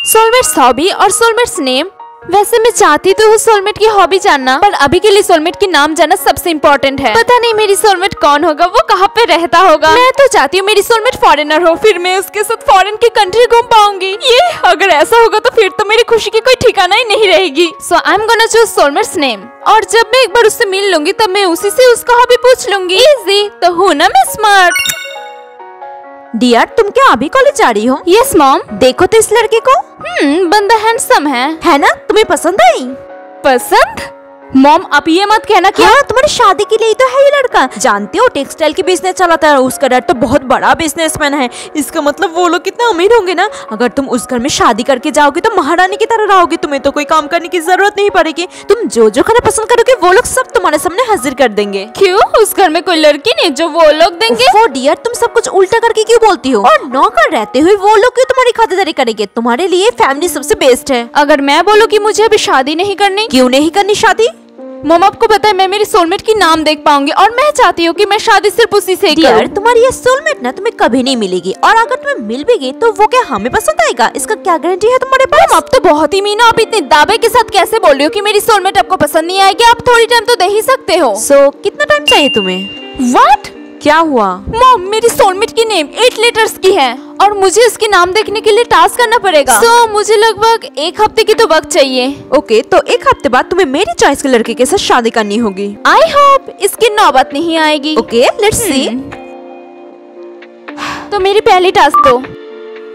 Soulmates hobby और soulmates name. वैसे मैं चाहती तो हूँ सोलमेट की हॉबी जानना, पर अभी के लिए सोलमेट की नाम जानना सबसे इम्पोर्टेंट है। पता नहीं मेरी सोलमेट कौन होगा, वो कहाँ पे रहता होगा। मैं तो चाहती हूँ मेरी सोलमेट फॉरेनर हो, फिर मैं उसके साथ फॉरेन की कंट्री घूम पाऊंगी। ये अगर ऐसा होगा तो फिर तो मेरी खुशी की कोई ठिकाना ही नहीं रहेगी। So I am gonna choose soulmate's name, और जब मैं एक बार उससे मिल लूंगी तब मैं उसी से उसका हॉबी पूछ लूंगी। इजी तो हूँ ना मैं स्मार्ट। डियर, तुम क्या अभी कॉलेज जा रही हो? Yes mom. देखो तो इस लड़के को। बंदा हैंडसम है ना? तुम्हें पसंद आई? पसंद? मॉम आप ये मत कहना कि हाँ, तुम्हारी शादी के लिए तो है ये लड़का। जानते हो टेक्सटाइल की बिजनेस चलाता है, उसका डैड तो बहुत बड़ा बिजनेसमैन है। इसका मतलब वो लोग कितना अमीर होंगे ना। अगर तुम उस घर में शादी करके जाओगे तो महारानी की तरह रहोगे, तुम्हें तो कोई काम करने की जरूरत नहीं पड़ेगी। तुम जो जो खाना पसंद करोगे वो लोग सब तुम्हारे सामने हाजिर कर देंगे। क्यों? उस घर में कोई लड़की नहीं जो वो लोग देंगे? वो डियर, तुम सब कुछ उल्टा करके क्यों बोलती हो? और नौकर रहते हुए वो लोग क्यों तुम्हारी खातिरदारी करेंगे? तुम्हारे लिए फैमिली सबसे बेस्ट है। अगर मैं बोलूँ कि मुझे अभी शादी नहीं करनी? क्यों नहीं करनी शादी? मॉम आपको पता है मैं मेरी सोलमेट की नाम देख पाऊंगी, और मैं चाहती हूँ कि मैं शादी सिर्फ उसी से करूं। तुम्हारी ये सोलमेट ना तुम्हें कभी नहीं मिलेगी, और अगर तुम्हें मिल भी गई तो वो क्या हमें पसंद आएगा? इसका क्या गारंटी है तुम्हारे पास? अब तो बहुत ही मीना, आप इतने दावे के साथ कैसे बोल रही हो कि मेरी सोलमेट आपको पसंद नहीं आएगी? आप थोड़ी टाइम तो दे ही सकते हो। कितना टाइम चाहिए तुम्हें? व्हाट? क्या हुआ? मॉम मेरी सोलमेट की नेम 8 लेटर्स की है, और मुझे उसके नाम देखने के लिए टास्क करना पड़ेगा। मुझे लगभग 1 हफ्ते की तो वक्त चाहिए। ओके, तो 1 हफ्ते बाद तुम्हें मेरी चॉइस के लड़के के साथ शादी करनी होगी। आई होप इसकी नौबत नहीं आएगी। Okay, let's see. तो मेरी पहली टास्क तो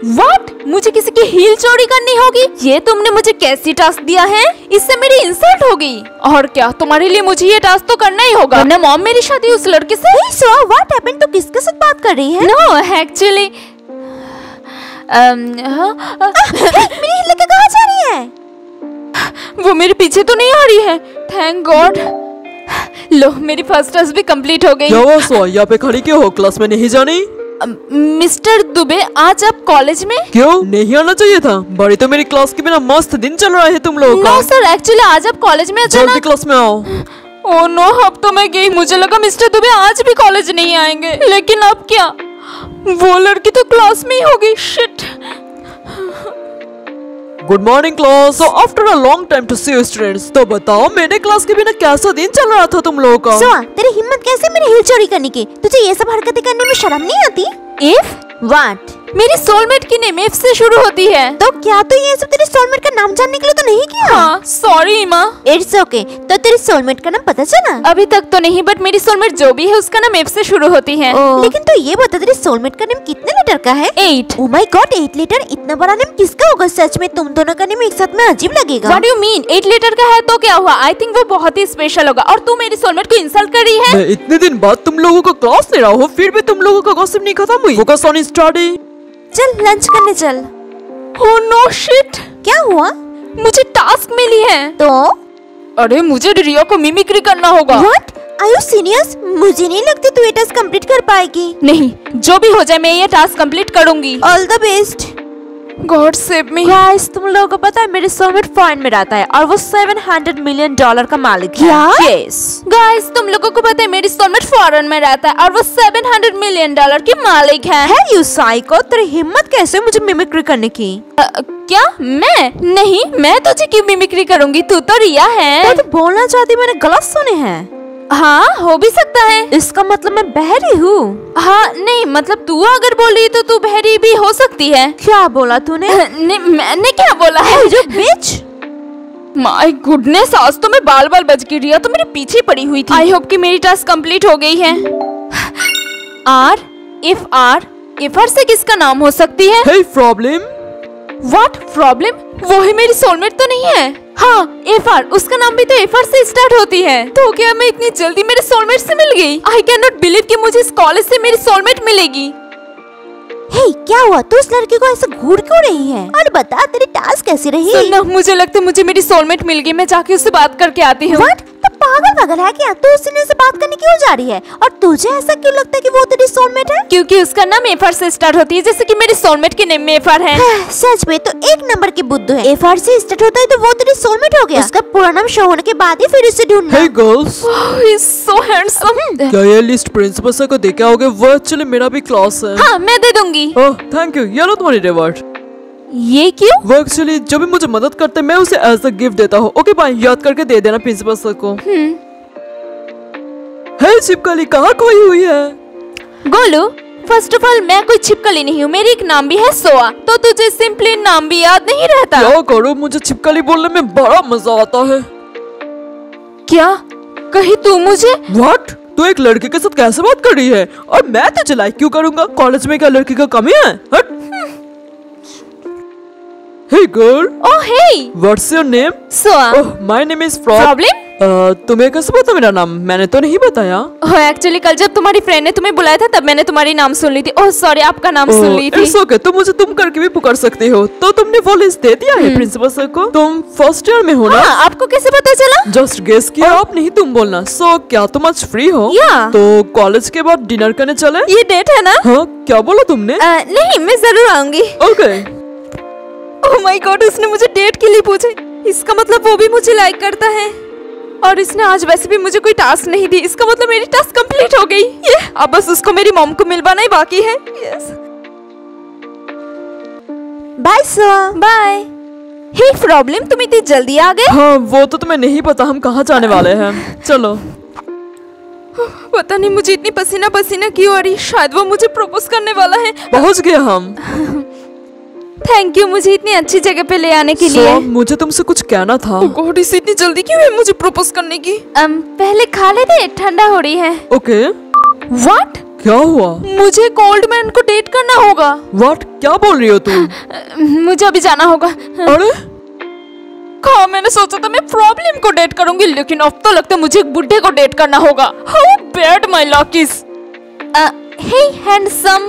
व्हाट? मुझे किसी की हील चोरी करनी होगी? ये तुमने मुझे कैसी टास्क दिया है? इससे मेरी इंसल्ट होगी। और क्या, तुम्हारे लिए मुझे ये टास्क तो करना ही होगा, वरना मॉम मेरी शादी उस लड़के से। What happened? तो किसके साथ बात कर रही है? नो एक्चुअली मेरी लेके कहाँ जा रही है? वो मेरे पीछे तो नहीं आ रही है, थैंक गॉड। लो मेरी फर्स्ट टास्क भी कंप्लीट हो गई। क्या हुआ सो? यहाँ पे खड़ी क्यों हो? क्लास में नहीं जानी? मिस्टर दुबे, आज आप कॉलेज में? क्यों नहीं आना चाहिए था? बड़ी तो मेरी क्लास के बिना मस्त दिन चल रहा है तुम लोगों का। नो सर, एक्चुअली आज आप कॉलेज में जल्दी क्लास में आओ। ओह नो, अब तो मैं गई। मुझे लगा मिस्टर दुबे आज भी कॉलेज नहीं आएंगे, लेकिन अब क्या, वो लड़की तो क्लास में ही होगी। Shit. Good morning class. So after a long time to see you students, तो बताओ मेरे क्लास के बिना कैसा दिन चल रहा था तुम लोगों का? तेरी हिम्मत कैसे मेरी हील चोरी करने की? तुझे ये सब हरकतें करने में शर्म नहीं आती? If what? मेरी सोलमेट की नेम इफ से शुरू होती है। तो क्या तू ये सब तेरी सोलमेट का नाम जानने के लिए तो नहीं किया? हाँ सॉरी इमा। It's okay. तो तेरी सोलमेट का नाम पता चला? अभी तक तो नहीं, बट मेरी सोलमेट जो भी है उसका नाम इफ से शुरू होती है। लेकिन तो ये बता, तेरी सोलमेट का नेम कितने लेटर का है? 8। Oh my god, 8 letter? इतना बड़ा नेम किसका होगा? सच में तुम दोनों का नेम एक साथ में अजीब लगेगा। What do you mean? 8 letter का है तो क्या हुआ? आई थिंक वो बहुत ही स्पेशल होगा, और तू मेरी सोलमेट को इंसल्ट कर रही है। मैं इतने दिन बाद तुम लोगों का क्लास ले रहा हूँ, फिर भी तुम लोगों का गॉसिप नहीं खत्म हुई। Focus on study. चल लंच करने चल। Oh no shit. क्या हुआ? मुझे टास्क मिली है। तो? अरे मुझे रिया को मिमिक्री करना होगा। व्हाट? Are you serious? मुझे नहीं लगती तू ये टास्क कंप्लीट कर पाएगी। नहीं, जो भी हो जाए मैं ये टास्क कंप्लीट करूंगी। All the best. God save me. Guys, तुम लोगों को पता है मेरे सोलमेट फॉरेन में रहता है, और वो $700 मिलियन का मालिक है। क्या? यस गाइस, तुम लोगों को पता है मेरी सोलमेट फॉरेन में रहता है, और वो $700 मिलियन की मालिक है। यू साइको, तेरी हिम्मत कैसे मुझे मिमिक्री करने की? क्या? मैं नहीं, मैं तुझे क्यों मिमिक्री करूंगी? तू तो रिया है। तो बोलना चाहती मैंने गलत सुने हैं? हाँ हो भी सकता है। इसका मतलब मैं बहरी हूँ? हाँ नहीं, मतलब तू अगर बोल रही तो तू बहरी भी हो सकती है। क्या बोला तूने? मैंने क्या बोला है? जो बिच। माय गुडनेस, आज तो मैं बाल बाल बच गई। रिया तो मेरे पीछे पड़ी हुई थी। आई होप कि मेरी टास्क कंप्लीट हो गई है। आर इफ आर से किसका नाम हो सकती है? हे प्रॉब्लम। What problem? वो ही मेरी सोलमेट तो नहीं है? हाँ एफ आर, उसका नाम भी तो एफ आर से स्टार्ट होती है। तो क्या मैं इतनी जल्दी मेरे सोलमेट से मिल गई? आई कैन नॉट बिलीव कि मुझे इस कॉलेज से मेरी सोलमेट मिलेगी। हे क्या हुआ? तू उस लड़की को ऐसे घूर क्यों रही है? और बता, तेरी टास्क कैसी रही? सुनना, मुझे लगता है मुझे मेरी सोलमेट मिल गई। मैं जाके उससे बात करके आती हूँ। व्हाट? पागल है क्या? तू उससे से बात करने क्यों जा रही है? और तुझे ऐसा क्यों लगता है कि वो तेरी सोलमेट है? क्योंकि उसका नाम एफ आर से स्टार्ट होती है, जैसे कि मेरी सोलमेट के नेम में एफ आर है। सच में तो एक नंबर की बुद्धू है। एफ आर से स्टार्ट होता है तो वो तेरी सोलमेट हो गया। उसका पूरा नाम शो होने के बाद ही फिर उसे ढूंढना। Hey girls, he is so handsome. क्या ये लिस्ट प्रिंसिपल सर को देके आओगे? वो एक्चुअली मेरा भी क्लास है। हाँ मैं दे दूंगी। ओह थैंक यू, ये लो तुम्हारी रिवॉर्ड। ये क्यों? वो एक्चुअली जब भी मुझे मदद करते मैं उसे एज अ गिफ्ट देता हूँ। ओके बाय, याद करके दे देना प्रिंसिपल सर को। हे छिपकली, कहाँ खोई हुई है? गोलू, फर्स्ट ऑफ ऑल मैं कोई छिपकली नहीं हूँ, मेरी एक नाम भी है सोआ, तो तुझे सिंपली नाम भी याद नहीं रहता? क्या करूँ, मुझे छिपकली बोलने में बड़ा मजा आता है। क्या कहीं तू मुझे? व्हाट? तू एक लड़के के साथ कैसे बात कर रही है? और मैं तुझे लाइक क्यों करूंगा? कॉलेज में क्या लड़की का कमी है? हट। Hey girl. Oh hey. What's your name? सोआ। Oh, my name is Frog. Problem? तुम्हें कैसे पता मेरा नाम? मैंने तो नहीं बताया। ओह एक्चुअली कल जब तुम्हारी फ्रेंड ने तुम्हें बुलाया था तब मैंने तुम्हारी नाम सुन ली थी। ओह सॉरी, आपका नाम सुन ली थी। इट्स ओके, तुम मुझे तुम करके भी पुकार सकती हो। तो तुमने वो लिस्ट दे दिया है प्रिंसिपल सर को? तुम फर्स्ट ईयर में हो ना? हाँ, आपको कैसे पता चला? जस्ट गेस किया। आप नहीं तुम बोलना। सो क्या तुम आज फ्री हो? या। तो कॉलेज के बाद डिनर करने चले? ये डेट है ना? हाँ, क्या बोला तुमने? नहीं, मैं जरूर आऊंगी। ओके। ओह माय गॉड, उसने मुझे डेट के लिए पूछा। इसका मतलब वो भी मुझे लाइक करता है। और इसने आज वैसे भी मुझे कोई टास्क नहीं दी, इसका मतलब मेरी टास्क कंप्लीट हो गई। ये अब बस उसको मेरी मॉम को मिलवाना ही बाकी है। यस। बाय सोआ। बाय। हे प्रॉब्लम, तुम इतनी जल्दी आ गए? हाँ, वो तो तुम्हें नहीं पता हम कहाँ जाने वाले हैं। चलो। पता नहीं मुझे इतनी पसीना पसीना क्यों आ रही, शायद वो मुझे प्रपोज करने वाला है। पहुँच गए हम। थैंक यू मुझे इतनी अच्छी जगह पे ले आने के लिए। मुझे तुमसे कुछ कहना था। गॉड, इसे इतनी जल्दी क्यों है मुझे प्रपोज करने की? पहले खा लेते, ठंडा हो रही है। ओके। व्हाट? क्या हुआ? मुझे कोल्ड मैन को डेट करना होगा। व्हाट? क्या बोल रही हो तुम? मुझे अभी जाना होगा। अरे हाँ, मैंने सोचा था मैं प्रॉब्लम को डेट करूंगी, लेकिन अब तो लगता है मुझे एक बुड्ढे को डेट करना होगा। How bad my luck is. Hey handsome.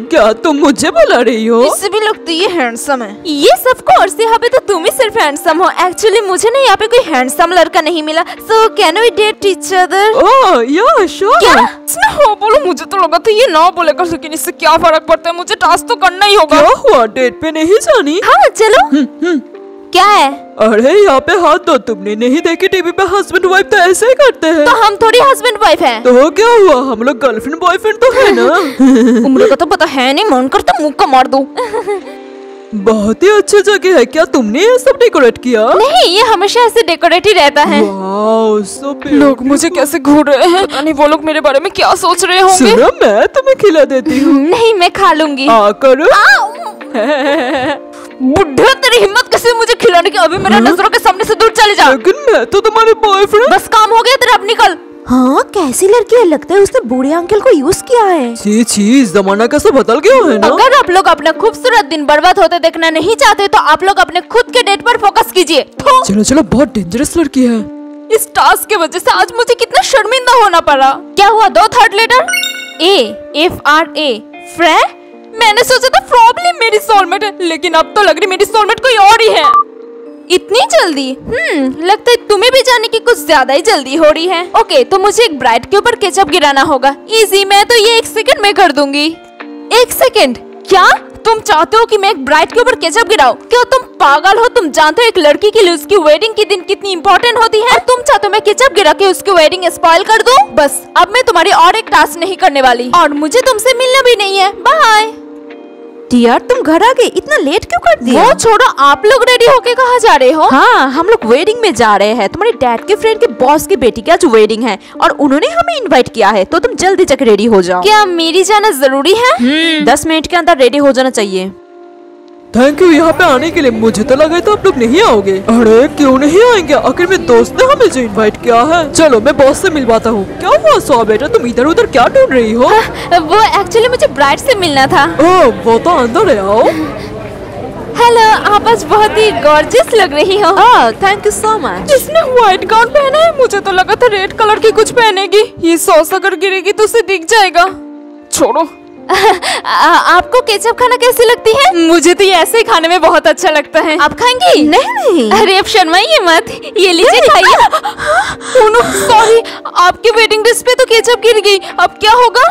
क्या तुम मुझे बुला रही हो? इससे भी लगता है ये हैंडसम है। यस ऑफ कोर्स, यहाँ पे तो तुम ही सिर्फ हैंडसम हो। एक्चुअली मुझे ना यहाँ पे कोई हैंडसम लड़का नहीं मिला, so can we date each other? Oh yeah sure. क्या? इसने हाँ बोलो, मुझे तो लगा था ये ना बोलेगा, लेकिन इससे क्या फर्क पड़ता है, मुझे टास्क तो करना ही होगा। क्या हुआ, डेट पे नहीं जानी? हाँ चलो। क्या है? अरे यहाँ पे हाथ दो, तुमने नहीं देखी टीवी पे हस्बैंड वाइफ तो ऐसे ही करते हैं। तो हम थोड़ी हस्बैंड वाइफ हैं। तो क्या हुआ, हम लोग गर्लफ्रेंड बॉयफ्रेंड तो है ना। उम्र का तो पता है नहीं, मन करता मुंह का मार दूं। बहुत ही अच्छी जगह है, क्या तुमने ये सब डेकोरेट किया? नहीं, ये हमेशा ऐसे डेकोरेट ही रहता है। Wow, so beautiful. लोग मुझे कैसे घूर रहे हैं, पता नहीं वो लोग मेरे बारे में क्या सोच रहे होंगे। सुनो, मैं तुम्हें खिला देती हूँ। नहीं, मैं खा लूंगी। करो। बुढ़े, तेरी हिम्मत कैसे मुझे खिलाने की? अभी मेरे नजरों के सामने से दूर चले जा। लेकिन मैं तो तुम्हारे बॉयफ्रेंड। बस काम हो गया तेरा, अब निकल। हाँ, कैसी लड़की है, लगता है उसने बूढ़े अंकल को यूज किया है। छी छी, जमाना कैसे बदल गया है ना। अगर आप लोग अपना खूबसूरत दिन बर्बाद होते देखना नहीं चाहते तो आप लोग अपने खुद के डेट पर फोकस कीजिए। चलो चलो, बहुत डेंजरस लड़की है। इस टास्क की वजह से आज मुझे कितना शर्मिंदा होना पड़ा। क्या हुआ? दो थर्ड लेटर। A फ्रे। मैंने सोचा था प्रॉब्लम मेरी सोलमेट है, लेकिन अब तो लग रही मेरी सोलमेट कोई और ही है। इतनी जल्दी? लगता है तुम्हें भी जाने की कुछ ज्यादा ही जल्दी हो रही है। ओके, तो मुझे एक ब्राइड के ऊपर केचप गिराना होगा। इजी, मैं तो ये 1 सेकंड में कर दूंगी। 1 सेकंड? क्या तुम चाहते हो कि मैं एक ब्राइड के ऊपर केचप गिराऊं? क्या तुम पागल हो? तुम जानते हो एक लड़की के लिए उसकी वेडिंग के दिन कितनी इंपॉर्टेंट होती है? तुम चाहते हो मैं केचप गिरा के उसकी वेडिंग स्पॉइल कर दूं? बस अब मैं तुम्हारी और एक टास्क नहीं करने वाली, और मुझे तुमसे मिलना भी नहीं है। बाय। यार, तुम घर आ गए, इतना लेट क्यों कर दिया? वो छोड़ो, आप लोग रेडी होके कहाँ जा रहे हो? हाँ, हम लोग वेडिंग में जा रहे हैं। तुम्हारे डैड के फ्रेंड के बॉस की बेटी की आज वेडिंग है और उन्होंने हमें इनवाइट किया है, तो तुम जल्दी जाकर रेडी हो जाओ। क्या मेरी जाना जरूरी है? 10 मिनट के अंदर रेडी हो जाना चाहिए। थैंक यू यहाँ पे आने के लिए। मुझे तो लगा था आप लोग नहीं आओगे। अरे क्यों नहीं आएंगे, आखिर मेरे दोस्त ने हमें जो इनवाइट किया है। चलो मैं बॉस से मिलवाता हूँ। क्या हुआ सो बेटा, तुम इधर उधर क्या ढूंढ रही हो? वो एक्चुअली मुझे ब्राइड से मिलना था। ओह, वो तो अंदर है, आओ। हेलो, आप आज बहुत ही गॉर्जियस लग रही हो। Thank you so much. इसने व्हाइट गाउन पहना है, मुझे तो लगा था रेड कलर की कुछ पहनेगी। ये सॉस अगर गिरेगी तो उसे दिख जाएगा। छोड़ो। आपको केचप खाना कैसी लगती है? मुझे तो ये ऐसे ही खाने में बहुत अच्छा लगता है। आप खाएंगी? नहीं। अरे अब शर्माइए मत, ये लीजिए खाइए। सॉरी, आपके वेडिंग ड्रेस पे तो केचप गिर गई, अब क्या होगा?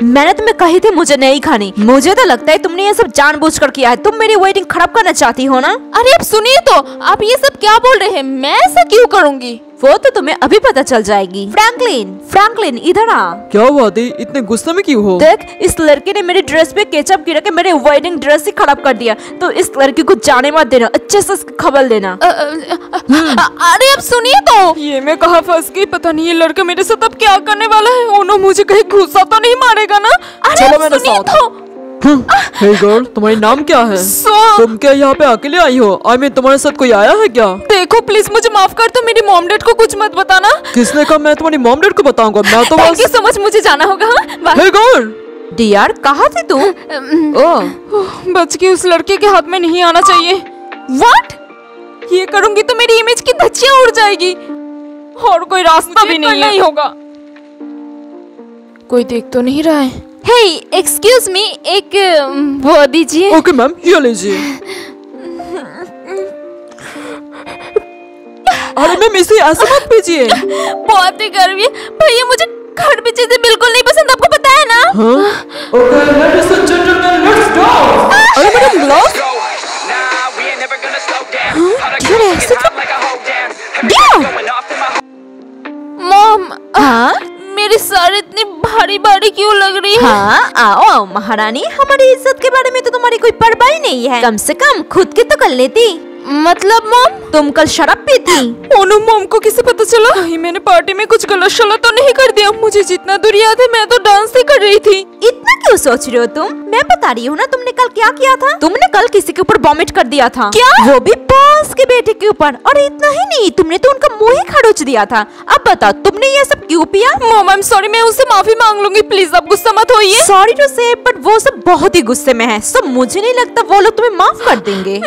मैंने तुम्हें कही थी मुझे नहीं खानी। मुझे तो लगता है तुमने ये सब जानबूझकर किया है। तुम मेरी वेडिंग खराब करना चाहती हो ना? अरे अब सुनिए तो, आप ये सब क्या बोल रहे हैं? मैं ऐसा क्यों करूँगी? वो तो तुम्हें अभी पता चल जाएगी। फ्रैंकलिन इधर आ। क्या हुआ दी, इतने गुस्से में क्यों हो? देख, इस लड़के ने मेरे ड्रेस पे केचप गिरा के मेरे वेडिंग ड्रेस ही खराब कर दिया, तो इस लड़के को जाने मत देना, अच्छे से खबर देना। अरे अब सुनिए तो, ये मैं कहाँ फंस गई, पता नहीं ये लड़का मेरे साथ अब क्या करने वाला है। ओ नो, मुझे कहीं गुस्सा तो नहीं मारेगा ना? चलो मेरे साथ। हे गर्ल, तुम्हारी नाम क्या है? तुम क्या यहाँ पे अकेले आई हो? आई मीन तुम्हारे साथ कोई आया है क्या? देखो प्लीज मुझे माफ कर दो, मेरी मॉम डैड को कुछ मत बताना। किसने कहा मैं तुम्हारी मॉम डैड को बताऊंगा? मैं तो थैंक यू सो मच, मुझे जाना होगा। हे गर्ल, डियर कहाँ थी तू? बच के उस लड़के के हाथ में नहीं आना चाहिए। व्हाट? ये करूंगी तो मेरी इमेज की धज्जियां उड़ जाएगी और कोई रास्ता भी नहीं होगा। कोई देख तो नहीं रहा है। हे एक्सक्यूज मी, एक वो दीजिए। ओके मैम, ये लीजिए। अरे मैम इसे ऐसे मत पीजिए। बहुत ही गर्मी है भैया, मुझे खड़बी चीजें बिल्कुल नहीं पसंद, आपको पता है ना? Okay ladies and gentleman, let's go. अरे मैडम ग्लास। मॉम, हाँ मेरी सर इतनी भारी भारी क्यों लग रही है? हाँ आओ महारानी, हमारी इज्जत के बारे में तो तुम्हारी कोई परवाह ही नहीं है। कम से कम खुद की तो कर लेती। मतलब मॉम, तुम कल शराब पी थी? ओनो मॉम को किसे पता चला? कहीं मैंने पार्टी में कुछ गलत शलत तो नहीं कर दिया? मुझे जितना दूर याद है मैं तो डांस ही कर रही थी। इतना क्यों सोच रहे हो तुम? मैं बता रही हूँ ना, तुमने कल क्या किया था। तुमने कल किसी के ऊपर वॉमिट कर दिया था। क्या? वो भी बॉस के बेटे के ऊपर। और इतना ही नहीं, तुमने तो उनका मुंह ही खरोच दिया था। अब बताओ तुमने ये सब क्यों पिया? मॉम आई एम सॉरी, मैं उससे माफी मांग लूंगी, प्लीज आप गुस्सा मत होइए। सॉरी टू से, बट वो सब बहुत ही गुस्से में है, सो मुझे नहीं लगता वो लोग तुम्हें माफ कर देंगे।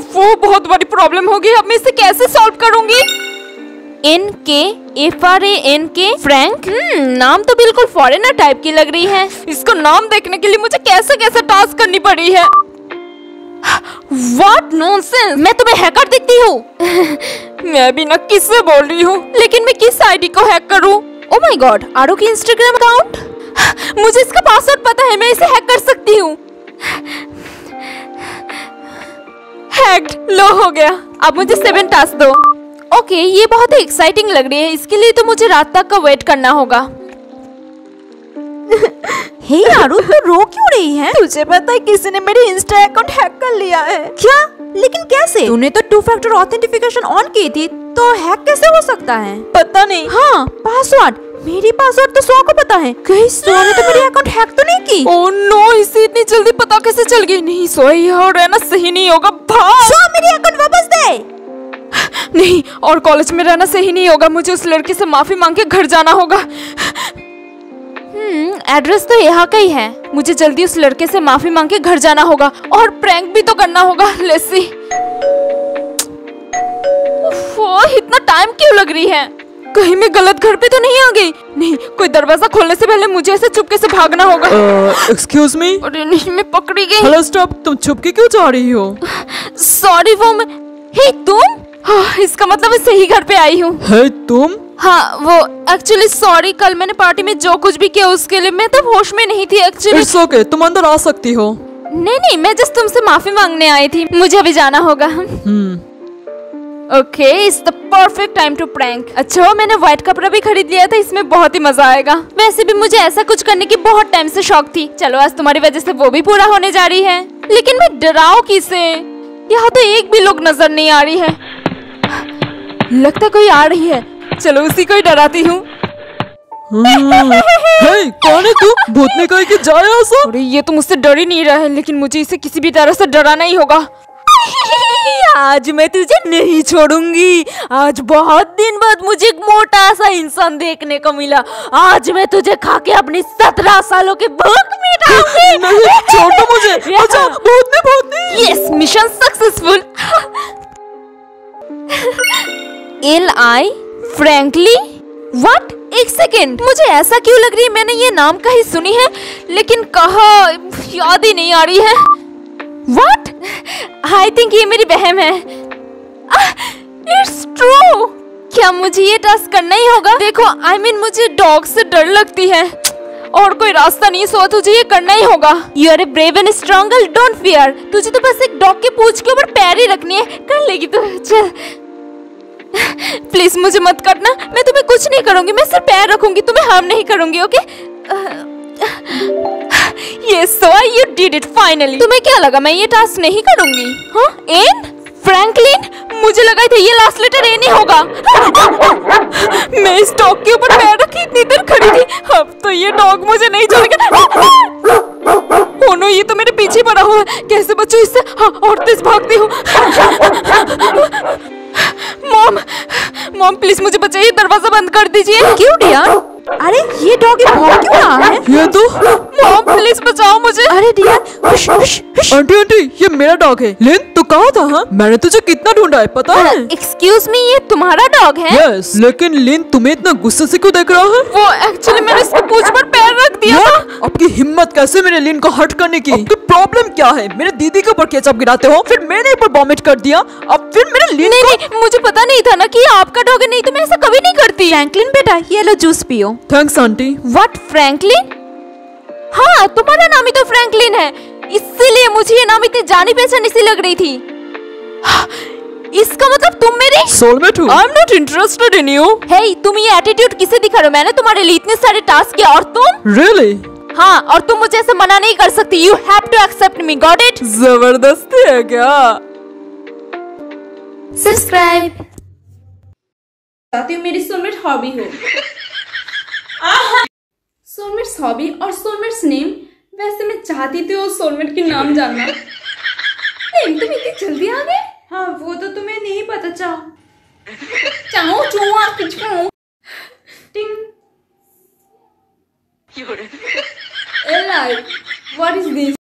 वो बहुत बड़ी प्रॉब्लम होगी, अब मैं इसे कैसे सॉल्व करूंगी? FRANK फ्रैंक, नाम तो बिल्कुल फॉरेनर टाइप की लग रही है। इसको नाम देखने के लिए मुझे कैसे कैसे टास्क करनी पड़ी है। What nonsense! मैं तुम्हें हैकर दिखती हूँ? मैं भी ना किससे बोल रही हूँ, लेकिन मैं किस आईडी को हैक करूँ? Oh my God, आरू की इंस्टाग्राम अकाउंट? मुझे इसका पासवर्ड पता है, मैं इसे हैक कर सकती हूँ। हैक्ड, लो हो गया। अब मुझे 7 टास्क दो। ओके, ये बहुत ही एक्साइटिंग लग रही है, इसके लिए तो मुझे रात तक का वेट करना होगा। हे आरू, तू रो क्यों रही है? तुझे पता है किसी ने मेरी इंस्टा अकाउंट हैक कर लिया है। क्या? लेकिन कैसे? तूने तो 2 फैक्टर ऑथेंटिफिकेशन ऑन की थी, तो हैक कैसे हो सकता है? पता नहीं। हाँ, पासवर्ड, मेरी पासवर्ड तो 100 को पता है। कहीं 100 ने तो मेरी अकाउंट हैक तो नहीं की? ओह नो, इसे इतनी जल्दी पता कैसे चल गई? नहीं सोई और रहना सही नहीं होगा। भाग! मेरी अकाउंट वापस दे। नहीं, और कॉलेज में रहना सही नहीं होगा, मुझे उस लड़के से माफी मांग के घर जाना होगा। एड्रेस तो यहाँ का ही है, मुझे जल्दी उस लड़के से माफी मांग के घर जाना होगा और प्रैंक भी तो करना होगा। Let's see. इतना टाइम क्यों लग रही है? कहीं मैं गलत घर पे तो नहीं आ गई? नहीं, कोई दरवाजा खोलने से पहले मुझे ऐसे चुपके से भागना होगा। Excuse me. अरे नहीं, मैं पकड़ी गई। हेलो स्टॉप, तुम छुपके क्यों जा रही हो? सॉरी वो मैं। हे तुम? हाँ, इसका मतलब मैं सही घर पे आई हूँ। हे तुम? हाँ वो एक्चुअली सॉरी, कल मैंने पार्टी में जो कुछ भी किया उसके लिए मैं तब होश में नहीं थी एक्चुअली। इट्स ओके, तुम अंदर आ सकती हो। नहीं, मैं जस्ट तुमसे माफी मांगने आई थी, मुझे अभी जाना होगा। Okay, it's the perfect time to prank. अच्छा, मैंने व्हाइट कपड़ा भी खरीद लिया था, इसमें बहुत ही मजा आएगा। वैसे भी मुझे ऐसा कुछ करने की बहुत टाइम से शौक थी। चलो आज तुम्हारी वजह से वो भी पूरा होने जा रही है। लेकिन मैं डराऊं किसे? यहाँ तो एक भी लोग नजर नहीं आ रही है। लगता कोई आ रही है, चलो उसी को ही डराती हूँ। हे, कौन है तू? भूतने का कि जाए ऐसा? अरे ये तो मुझसे डर ही नहीं रहा है, लेकिन मुझे इसे किसी भी तरह से डराना ही होगा। आज मैं तुझे नहीं छोड़ूंगी। आज बहुत दिन बाद मुझे एक मोटा सा इंसान देखने को मिला। आज मैं तुझे खा के अपनी 17 सालों की भूख मिटाऊंगी। नहीं, छोड़ दो मुझे। अच्छा, भूतनी। Yes, mission successful. LI frankly? What? एक सेकेंड, मुझे ऐसा क्यों लग रही है मैंने ये नाम कहीं सुनी है, लेकिन कहाँ याद ही नहीं आ रही है। व्हाट? आई थिंक ये मेरी बहन है। It's true. क्या मुझे ये टास्क करना ही होगा? देखो I mean, मुझे डॉग से डर लगती है और कोई रास्ता नहीं, सो तुझे ये करना ही होगा। You are a brave and strong girl, don't fear. तुझे तो बस एक डॉग के पूंछ के ऊपर पैर ही रखनी है, कर लेगी तू। चल। प्लीज मुझे मत करना, मैं तुम्हें कुछ नहीं करूंगी, मैं सिर्फ पैर रखूंगी, तुम्हें हार्म नहीं करूंगी, okay? Yes, so you did it finally. तुम्हें क्या लगा मैं ये टास्क नहीं करूंगी? हाँ, एन? फ्रैंकलिन? मुझे लगा था ये लास्ट लेटर एन ही होगा। मैं इस डॉग के ऊपर पैर रखी इतनी देर खड़ी थी, अब तो ये डॉग मुझे नहीं छोड़ेगा। ओह नो, ये तो मेरे पीछे पड़ा हुआ है, कैसे बचूं इससे? हाँ, और तेज भागती हूँ। मॉम प्लीज मुझे बचाइए, दरवाजा बंद कर दीजिए। क्यों डियर? अरे ये डॉगी भौंक क्यों रहा है? ये तो मॉम प्लीज बचाओ मुझे। अरे डियर, हुश हुश हुश। आंटी आंटी, ये मेरा डॉग है। लिन तू कहाँ था? हाँ, मैंने तुझे कितना ढूंढा है पता है? एक्सक्यूज मी, ये तुम्हारा डॉग है? यस, लेकिन लिन तुम्हें इतना गुस्से से क्यों देख रहा है? वो एक्चुअली मैंने इसके पूंछ पर पैर रख दिया था। आपकी हिम्मत कैसे मेरे लिन को हर्ट करने की? आपकी प्रॉब्लम क्या है? मेरे दीदी के ऊपर केचप गिराते हो, फिर मेरे ऊपर वॉमिट कर दिया, अब फिर मेरे लिन नहीं नहीं, मुझे पता नहीं था ना कि ये आपका डॉग है, नहीं तो मैं ऐसा कभी नहीं करती। फ्रैंकलिन बेटा, ये लो जूस पियो। Thanks aunty. What, Franklin? हाँ, तुम्हारा नाम ही तो फ्रैंकलिन है, इसीलिए मुझे ये नाम इतनी जानी पहचानी सी लग रही थी। इसका मतलब तुम मेरे सोलमेट हो? I am not interested in you. Hey, तुम ये एटीट्यूड किसे दिखा रहे हो? मैंने तुम्हारे लिए इतने सारे टास्क किए और तुम? रियली? हाँ, और तुम मुझे ऐसे मना नहीं कर सकती। You have to accept me, got it? जबरदस्ती है क्या? सब्सक्राइब। चाहती हूँ मेरी सोलमेट हॉबी हो। सोलमेट्स हॉबी और सोलमेट्स नेम। वैसे मैं चाहती थी वो सोलमेट के नाम जानना। नहीं, तुम इतनी जल्दी आ गए? हाँ, वो तो तुम्हें नहीं पता। चाहो चाहो चुआ किचू टिंग। Eli, what is this?